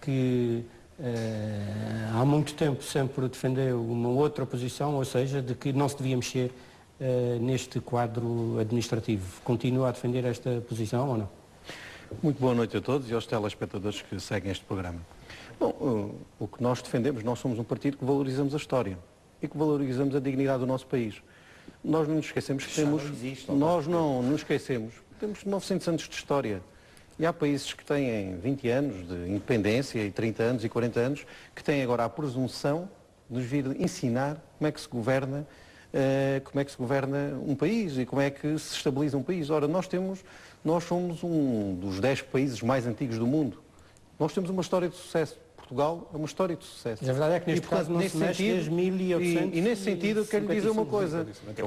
que há muito tempo sempre defendeu uma outra posição, ou seja, de que não se devia mexer neste quadro administrativo. Continua a defender esta posição ou não? Muito boa noite a todos e aos telespectadores que seguem este programa. Bom, o que nós defendemos, nós somos um partido que valorizamos a história e que valorizamos a dignidade do nosso país. Nós não nos esquecemos que temos... Nós não nos esquecemos. Temos 900 anos de história. E há países que têm 20 anos de independência e 30 anos e 40 anos que têm agora a presunção de nos vir ensinar como é que se governa um país e como é que se estabiliza um país. Ora, nós somos um dos 10 países mais antigos do mundo. Nós temos uma história de sucesso. Portugal é uma história de sucesso. Mas a verdade é que neste caso não se mexe desde 1800. E nesse sentido eu quero lhe dizer uma coisa.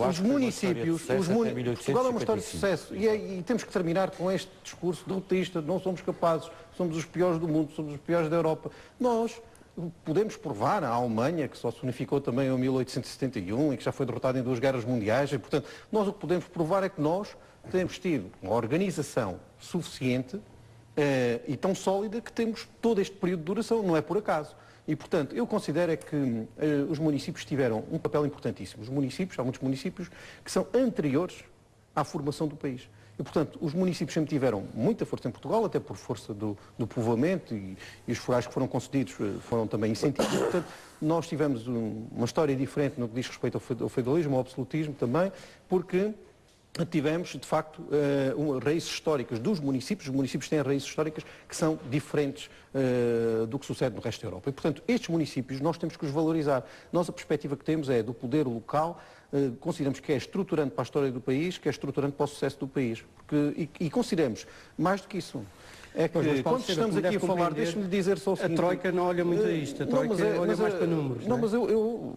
Os municípios, Portugal é uma história de sucesso e temos que terminar com este discurso derrotista, não somos capazes, somos os piores do mundo, somos os piores da Europa. Nós podemos provar, a Alemanha, que só se unificou também em 1871 e que já foi derrotada em 2 guerras mundiais, e portanto, nós o que podemos provar é que nós temos tido uma organização suficiente e tão sólida que temos todo este período de duração, não é por acaso. E, portanto, eu considero é que os municípios tiveram um papel importantíssimo. Há muitos municípios que são anteriores à formação do país. E, portanto, os municípios sempre tiveram muita força em Portugal, até por força do povoamento e os forais que foram concedidos foram também incentivos. Portanto, nós tivemos uma história diferente no que diz respeito ao feudalismo, ao absolutismo também, porque tivemos, de facto, raízes históricas dos municípios. Os municípios têm raízes históricas que são diferentes do que sucede no resto da Europa. E, portanto, estes municípios nós temos que os valorizar. Nós a perspectiva que temos é do poder local, consideramos que é estruturante para a história do país, que é estruturante para o sucesso do país. E consideramos, mais do que isso, é que quando estamos aqui a falar, deixe-me dizer só o seguinte... A Troika não olha muito a isto, a Troika olha mais para números. Não, mas eu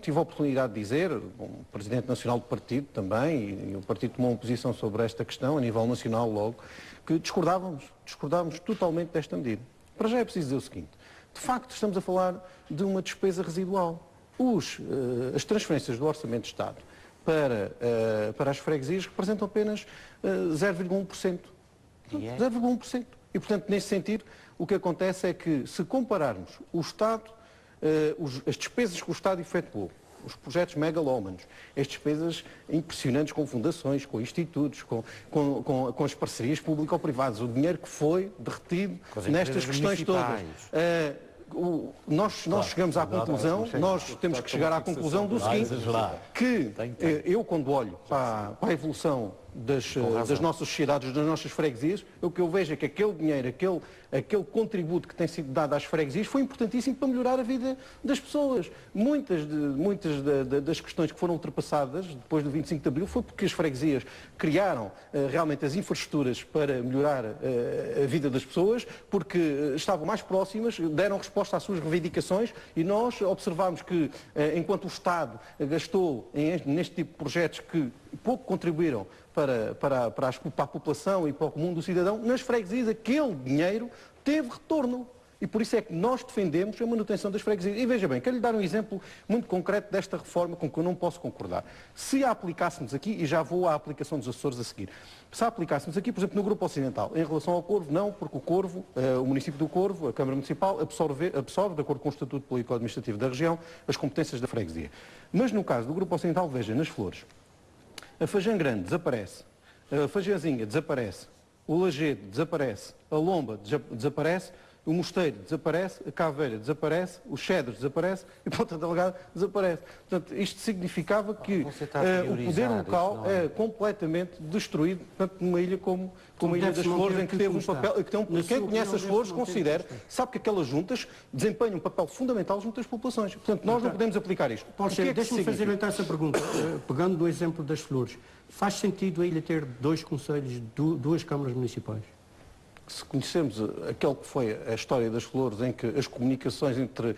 tive a oportunidade de dizer, o Presidente Nacional do Partido também, e o Partido tomou uma posição sobre esta questão, a nível nacional logo, que discordávamos totalmente desta medida. Para já é preciso dizer o seguinte, de facto estamos a falar de uma despesa residual. As transferências do Orçamento de Estado para as freguesias representam apenas 0,1%. 0,1%. E, portanto, nesse sentido, o que acontece é que, se compararmos o Estado, as despesas que o Estado efetuou, os projetos megalómanos, as despesas impressionantes com fundações, com institutos, com as parcerias público-privadas, o dinheiro que foi derretido nestas questões todas. Nós chegamos à conclusão, nós temos que chegar à conclusão do seguinte, que eu quando olho para a evolução das nossas sociedades, das nossas freguesias, o que eu vejo é que aquele dinheiro, aquele contributo que tem sido dado às freguesias foi importantíssimo para melhorar a vida das pessoas. Muitas das questões que foram ultrapassadas depois do 25 de Abril foi porque as freguesias criaram realmente as infraestruturas para melhorar a vida das pessoas, porque estavam mais próximas, deram resposta às suas reivindicações e nós observámos que, enquanto o Estado gastou neste tipo de projetos que pouco contribuíram para a população e para o comum do cidadão, nas freguesias aquele dinheiro teve retorno. E por isso é que nós defendemos a manutenção das freguesias. E veja bem, quero lhe dar um exemplo muito concreto desta reforma com que eu não posso concordar. Se a aplicássemos aqui, e já vou à aplicação dos Açores a seguir, se a aplicássemos aqui, por exemplo, no Grupo Ocidental, em relação ao Corvo, não, porque o Corvo, o município do Corvo, a Câmara Municipal, absorve, de acordo com o Estatuto Político-Administrativo da região, as competências da freguesia. Mas no caso do Grupo Ocidental, veja, nas Flores, a Fajã Grande desaparece, a Fajãzinha desaparece, o Lajedo desaparece, a Lomba desaparece, o Mosteiro desaparece, a Caveira desaparece, o Cedros desaparece e Ponta Delgada desaparece. Portanto, isto significava que o poder local é completamente destruído, tanto numa ilha como a Ilha das Flores, em que teve um papel... Quem conhece as Flores considera, sabe que aquelas juntas desempenham um papel fundamental junto às populações. Portanto, nós não podemos aplicar isto. Deixa-me fazer então essa pergunta. Pegando do exemplo das Flores, faz sentido a ilha ter 2 concelhos, 2 câmaras municipais? Se conhecermos aquele que foi a história das Flores, em que as comunicações entre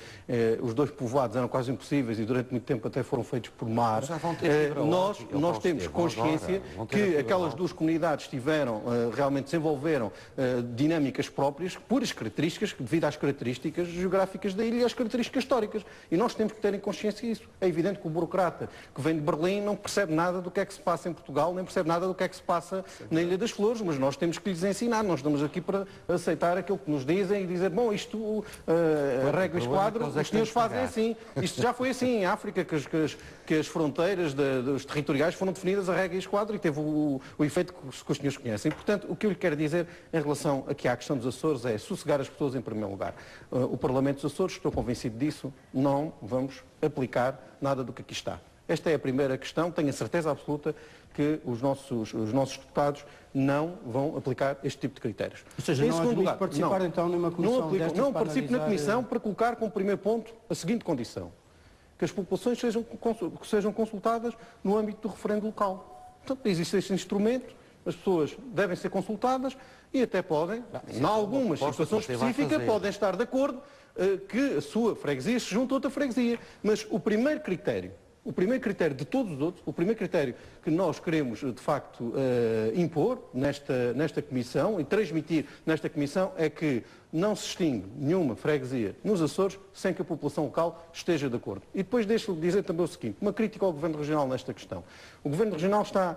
os 2 povoados eram quase impossíveis e durante muito tempo até foram feitos por mar, nós temos consciência que aquelas 2 comunidades realmente desenvolveram dinâmicas próprias, por as características, devido às características geográficas da ilha e às características históricas. E nós temos que ter em consciência isso. É evidente que o burocrata que vem de Berlim não percebe nada do que é que se passa em Portugal, nem percebe nada do que é que se passa na Ilha das Flores, mas nós temos que lhes ensinar. Nós estamos aqui para aceitar aquilo que nos dizem e dizer, bom, isto, a regra e esquadro, os senhores fazem assim. Isto já foi assim em África, que as fronteiras dos territoriais foram definidas a regra e esquadro e teve o efeito que os senhores conhecem. Portanto, o que eu lhe quero dizer em relação aqui à questão dos Açores é sossegar as pessoas em primeiro lugar. O Parlamento dos Açores, estou convencido disso, não vamos aplicar nada do que aqui está. Esta é a primeira questão, tenho a certeza absoluta que os nossos deputados não vão aplicar este tipo de critérios. Ou seja, não admite participar então numa comissão destas? Não participo na comissão para colocar como primeiro ponto a seguinte condição, que as populações sejam consultadas no âmbito do referendo local. Portanto, existe este instrumento, as pessoas devem ser consultadas e até podem, em algumas situações específicas, podem estar de acordo que a sua freguesia se junte a outra freguesia. Mas o primeiro critério de todos os outros, o primeiro critério que nós queremos, de facto, impor nesta comissão e transmitir nesta comissão é que não se extingue nenhuma freguesia nos Açores sem que a população local esteja de acordo. E depois deixo-lhe dizer também o seguinte, uma crítica ao Governo Regional nesta questão. O Governo Regional está,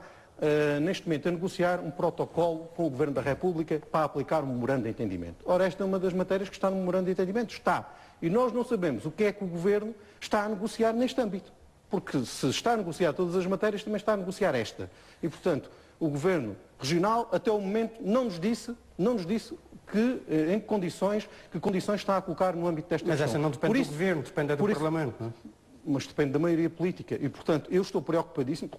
neste momento, a negociar um protocolo com o Governo da República para aplicar um memorando de entendimento. Ora, esta é uma das matérias que está no memorando de entendimento. Está. E nós não sabemos o que é que o Governo está a negociar neste âmbito. Porque se está a negociar todas as matérias, também está a negociar esta. E, portanto, o Governo Regional, até o momento, não nos disse que condições está a colocar no âmbito desta questão. Mas essa não depende do Governo, depende do Parlamento, não é? Mas depende da maioria política. E, portanto, eu estou preocupadíssimo.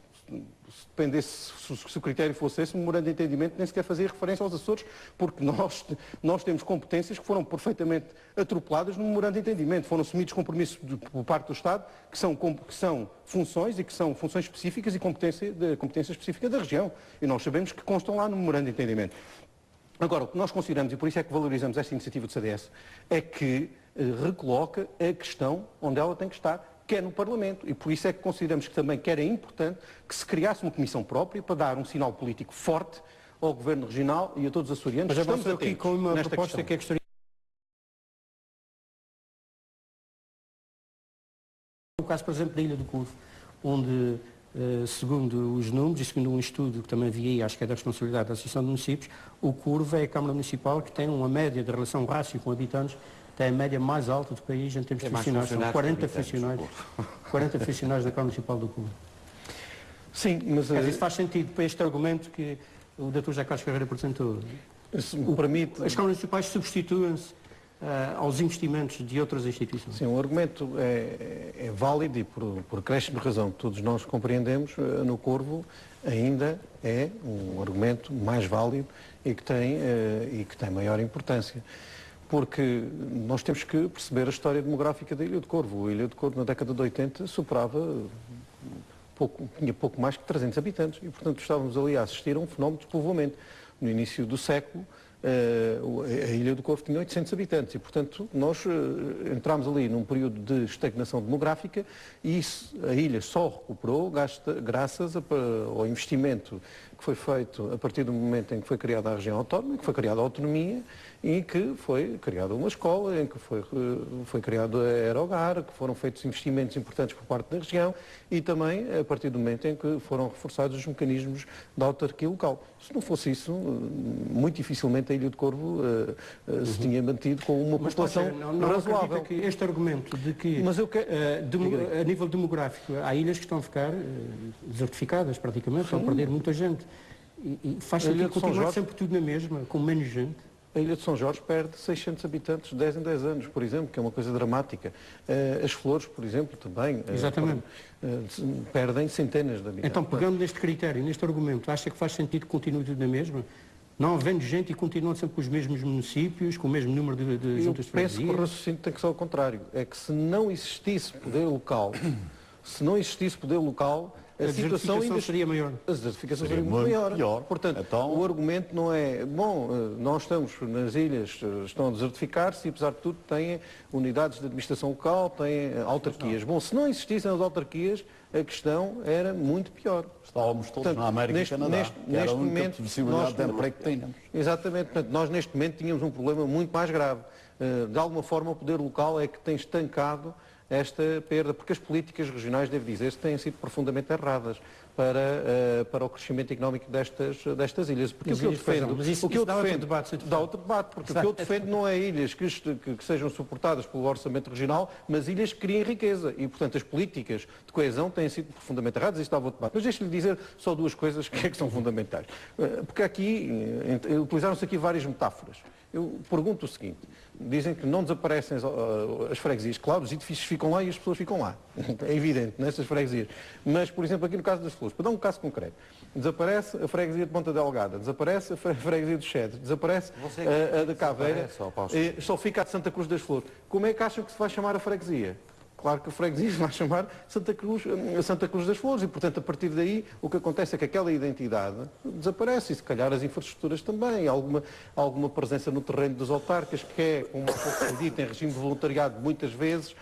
Se o critério fosse esse, o memorando de entendimento nem sequer fazia referência aos Açores, porque nós temos competências que foram perfeitamente atropeladas no memorando de entendimento. Foram assumidos compromissos por parte do Estado, que são funções e que são funções específicas e competência específica da região. E nós sabemos que constam lá no memorando de entendimento. Agora, o que nós consideramos, e por isso é que valorizamos esta iniciativa do CDS, é que recoloca a questão onde ela tem que estar, que é no Parlamento. E por isso é que consideramos que também que era importante que se criasse uma comissão própria para dar um sinal político forte ao Governo Regional e a todos os açorianos. Mas estamos aqui com uma proposta questão. Que é que gostaria... O caso, por exemplo, da Ilha do Curvo, onde, segundo os números e segundo um estudo que também vi aí, acho que é da responsabilidade da Associação de Municípios, o Curvo é a Câmara Municipal que tem uma média de relação rácio com habitantes, tem a média mais alta do país em termos de funcionários. São 40 funcionários da Câmara Municipal do Curvo. Sim, mas... Isso faz sentido para este argumento que o Dr. José Carlos Ferreira apresentou. Se me permite... As câmaras municipais substituem-se aos investimentos de outras instituições. Sim, o argumento é válido e por crescente razão que todos nós compreendemos, no Corvo ainda é um argumento mais válido e que tem maior importância. Porque nós temos que perceber a história demográfica da Ilha do Corvo. A Ilha do Corvo, na década de 80, tinha pouco mais que 300 habitantes e, portanto, estávamos ali a assistir a um fenómeno de despovoamento. No início do século, a Ilha do Corvo tinha 800 habitantes e, portanto, nós entramos ali num período de estagnação demográfica e a ilha só recuperou graças ao investimento que foi feito a partir do momento em que foi criada a região autónoma, que foi criada a autonomia e que foi criada uma escola, em que foi criado a Aerogar, que foram feitos investimentos importantes por parte da região e também a partir do momento em que foram reforçados os mecanismos da autarquia local. Se não fosse isso, muito dificilmente a Ilha de Corvo se tinha mantido com uma população razoável. Que este argumento de que a nível demográfico há ilhas que estão a ficar desertificadas praticamente, estão a perder muita gente. E faz sentido continuar sempre tudo na mesma, com menos gente? A Ilha de São Jorge perde 600 habitantes de 10 em 10 anos, por exemplo, que é uma coisa dramática. As Flores, por exemplo, também perdem centenas de habitantes. Então, pegando neste critério, neste argumento, acha que faz sentido que continue tudo na mesma? Não havendo gente e continuam sempre com os mesmos municípios, com o mesmo número de juntas de freguesia? Eu penso que o raciocínio tem que ser ao contrário. É que se não existisse poder local, a situação ainda seria maior. A desertificação seria muito maior. Portanto, o argumento não é, nós estamos nas ilhas, estão a desertificar-se e, apesar de tudo, têm unidades de administração local, têm autarquias. Bom, se não existissem as autarquias, a questão era muito pior. Estávamos todos na América e Canadá, que era a única possibilidade de emprego que tínhamos. Exatamente. Portanto, nós neste momento tínhamos um problema muito mais grave. De alguma forma, o poder local é que tem estancado esta perda, porque as políticas regionais, devo dizer, têm sido profundamente erradas para o crescimento económico destas ilhas. Porque o que eu defendo, dá outro debate, porque o que eu defendo não é ilhas que sejam suportadas pelo orçamento regional, mas ilhas que criem riqueza. E, portanto, as políticas de coesão têm sido profundamente erradas, isso dá outro debate. Mas deixe-lhe dizer só duas coisas que são fundamentais. Porque aqui, utilizaram-se aqui várias metáforas. Eu pergunto o seguinte, dizem que não desaparecem as freguesias, claro, os edifícios ficam lá e as pessoas ficam lá, é evidente, nessas freguesias. Mas, por exemplo, aqui no caso das Flores, para dar um caso concreto, desaparece a freguesia de Ponta Delgada, desaparece a freguesia do Chede, desaparece a de Caveira, só fica a de Santa Cruz das Flores. Como é que acham que se vai chamar a freguesia? Claro que a freguesia vai chamar Santa Cruz das Flores e, portanto, a partir daí o que acontece é que aquela identidade desaparece e, se calhar, as infraestruturas também. Alguma presença no terreno dos autarcas, que é, como há pouco foi dito, em regime de voluntariado, muitas vezes,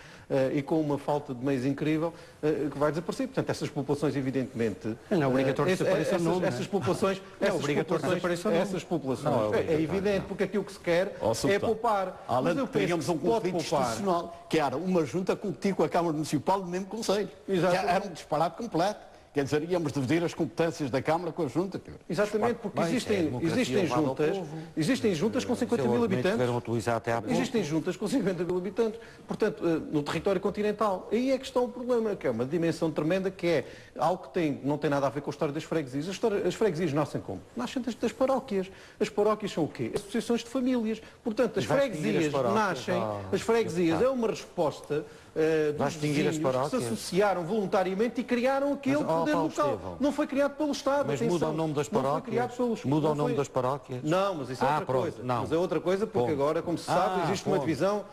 e com uma falta de meios incrível, que vai desaparecer. Portanto, essas populações, evidentemente... Não é obrigatório desaparecer o nome. Essas populações... Essas populações... É evidente, porque aquilo que se quer é poupar. Além de que tínhamos um conflito institucional, que era uma junta competir com a Câmara Municipal no mesmo Conselho. Era um disparate completo. Quer dizer, íamos dividir as competências da Câmara com a Junta. Exatamente, porque existem juntas com 50 mil habitantes. Existem juntas com 50 mil habitantes. Portanto, no território continental. Aí é que está o problema, que é uma dimensão tremenda, que é algo que não tem nada a ver com a história das freguesias. As freguesias nascem como? Nascem das paróquias. As paróquias são o quê? Associações de famílias. Portanto, as freguesias nascem... As freguesias é uma resposta... dos vizinhos que se associaram voluntariamente e criaram aquele poder local. Não foi criado pelo Estado. Mas muda o nome das paróquias? Muda o nome das paróquias? Não, mas isso é outra coisa. Mas é outra coisa porque agora, como se sabe, existe uma divisão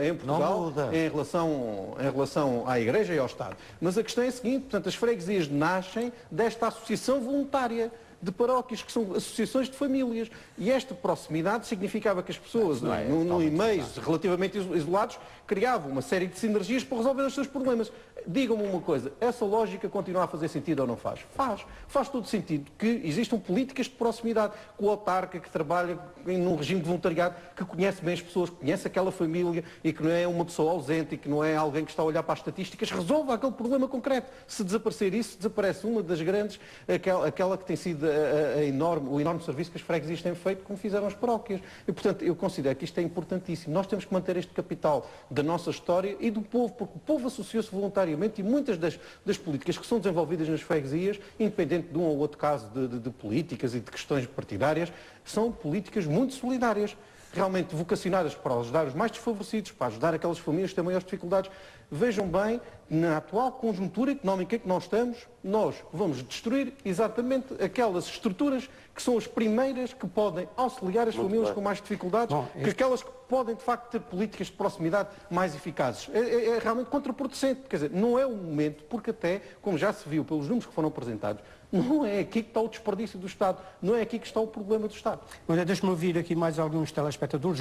em Portugal em relação à Igreja e ao Estado. Mas a questão é a seguinte, portanto, as freguesias nascem desta associação voluntária de paróquias, que são associações de famílias. E esta proximidade significava que as pessoas, em meios relativamente isolados, criavam uma série de sinergias para resolver os seus problemas. Digam-me uma coisa, essa lógica continua a fazer sentido ou não faz? Faz todo sentido que existam políticas de proximidade, com o autarca que trabalha num regime de voluntariado, que conhece bem as pessoas, que conhece aquela família e que não é uma pessoa ausente e que não é alguém que está a olhar para as estatísticas, resolva aquele problema concreto. Se desaparecer isso, desaparece uma das grandes, aquela que tem sido o enorme serviço que as freguesias têm feito, como fizeram as paróquias. E, portanto, eu considero que isto é importantíssimo. Nós temos que manter este capital da nossa história e do povo, porque o povo associou-se voluntariamente e muitas das políticas que são desenvolvidas nas freguesias, independente de um ou outro caso de políticas e de questões partidárias, são políticas muito solidárias, realmente vocacionadas para ajudar os mais desfavorecidos, para ajudar aquelas famílias que têm maiores dificuldades. Vejam bem, na atual conjuntura económica que nós estamos, nós vamos destruir exatamente aquelas estruturas que são as primeiras que podem auxiliar as famílias com mais dificuldades, que aquelas que podem, de facto, ter políticas de proximidade mais eficazes. É realmente contraproducente. Quer dizer, não é o momento, porque até, como já se viu pelos números que foram apresentados, não é aqui que está o desperdício do Estado, não é aqui que está o problema do Estado. Deixe-me ouvir aqui mais alguns telespectadores.